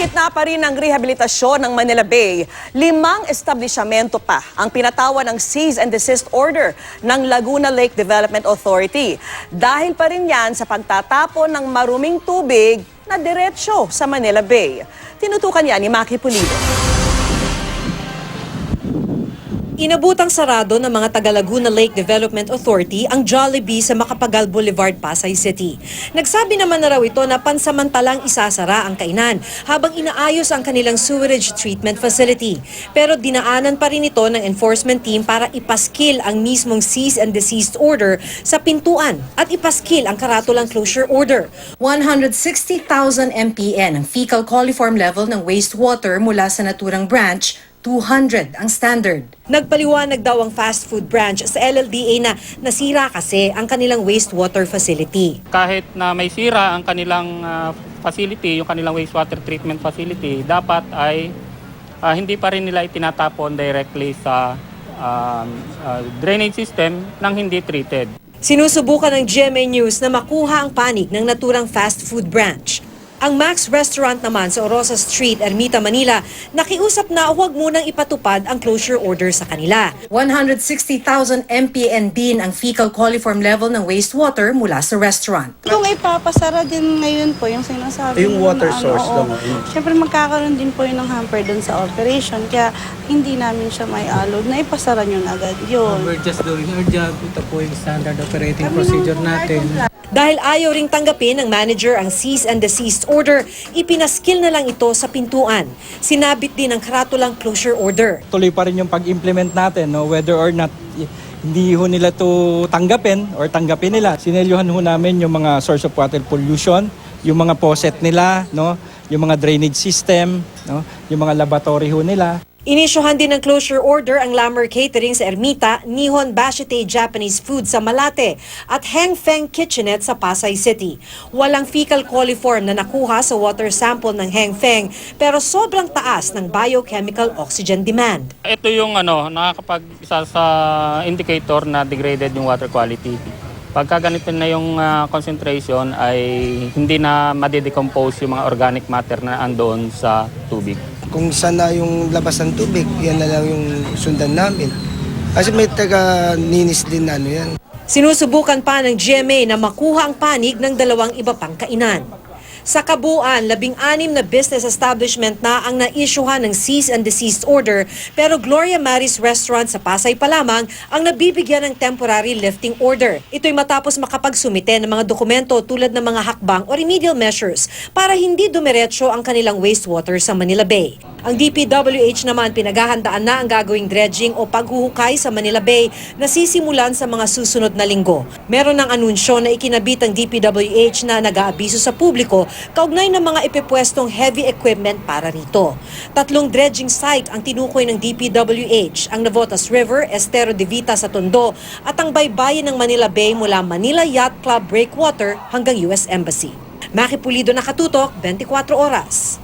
gitna pa rin ng rehabilitasyon ng Manila Bay, 5 establishmento pa ang pinatawan ng Cease and Desist Order ng Laguna Lake Development Authority. Dahil pa rin yan sa pagtatapon ng maruming tubig na diretsyo sa Manila Bay. Tinutukan yan ni Maki Pulido. Inabutang sarado ng mga taga-Laguna Lake Development Authority ang Jollibee sa Macapagal Boulevard, Pasay City. Nagsabi naman na raw ito na pansamantalang isasara ang kainan habang inaayos ang kanilang sewerage treatment facility. Pero dinaanan pa rin ito ng enforcement team para ipaskil ang mismong cease and desist order sa pintuan at ipaskil ang karatulang closure order. 160,000 MPN ang fecal coliform level ng wastewater mula sa naturang branch, 200 ang standard. Nagpaliwanag daw ang fast food branch sa LLDA na nasira kasi ang kanilang wastewater facility. Kahit na may sira ang kanilang facility, yung kanilang wastewater treatment facility, dapat ay hindi pa rin nila itinatapon directly sa drainage system nang hindi treated. Sinusubukan ng GMA News na makuha ang panig ng naturang fast food branch. Ang Max Restaurant naman sa Orosa Street, Ermita, Manila, nakiusap na huwag munang ipatupad ang closure order sa kanila. 160,000 MPN din ang fecal coliform level ng wastewater mula sa restaurant. Kung ipapasara din ngayon po yung sinasabi yung water source lang. Siyempre magkakaroon din po yun ng hamper dun sa operation. Kaya hindi namin siya may allowed na ipasara nyo na agad yun. We're just doing our job. Ito po yung standard operating procedure natin. Dahil ayaw ring tanggapin ng manager ang cease and desist order, ipinaskil na lang ito sa pintuan. Sinabit din ang karatulang closure order. Tuloy pa rin yung pag-implement natin, no? Whether or not hindi ho nila to tanggapin or tanggapin nila. Sinelyuhan ho namin yung mga source of water pollution, yung mga faucet nila, no? Yung mga drainage system, no? Yung mga laboratory ho nila. Inisyuhan din ng closure order ang Lammer Catering sa Ermita, Nihon Bashite Japanese Food sa Malate at Heng Feng Kitchenette sa Pasay City. Walang fecal coliform na nakuha sa water sample ng Heng Feng pero sobrang taas ng biochemical oxygen demand. Ito yung nakakapag-isa sa indicator na degraded yung water quality. Pagka ganito na yung concentration ay hindi na madidecompose yung mga organic matter na andoon sa tubig. Kung saan na yung labas ng tubig, yan na lang yung sundan namin. Kasi may taga-ninis din na yan. Sinusubukan pa ng GMA na makuha ang panig ng 2 iba pang kainan. Sa kabuuan, 16 na business establishment na ang naisyuhan ng cease and desist order pero Gloria Maris Restaurant sa Pasay pa lamang ang nabibigyan ng temporary lifting order. Ito'y matapos makapagsumite ng mga dokumento tulad ng mga hakbang o remedial measures para hindi dumiretso ang kanilang wastewater sa Manila Bay. Ang DPWH naman pinaghahandaan na ang gagawing dredging o paghuhukay sa Manila Bay na sisimulan sa mga susunod na linggo. Meron ng anunsyo na ikinabit ang DPWH na nag-aabiso sa publiko kaugnay ng mga ipepwestong heavy equipment para rito. 3 dredging site ang tinukoy ng DPWH, ang Navotas River, Estero de Vita sa Tondo at ang baybayin ng Manila Bay mula Manila Yacht Club Breakwater hanggang US Embassy. Maki Pulido, nakatutok, 24 oras.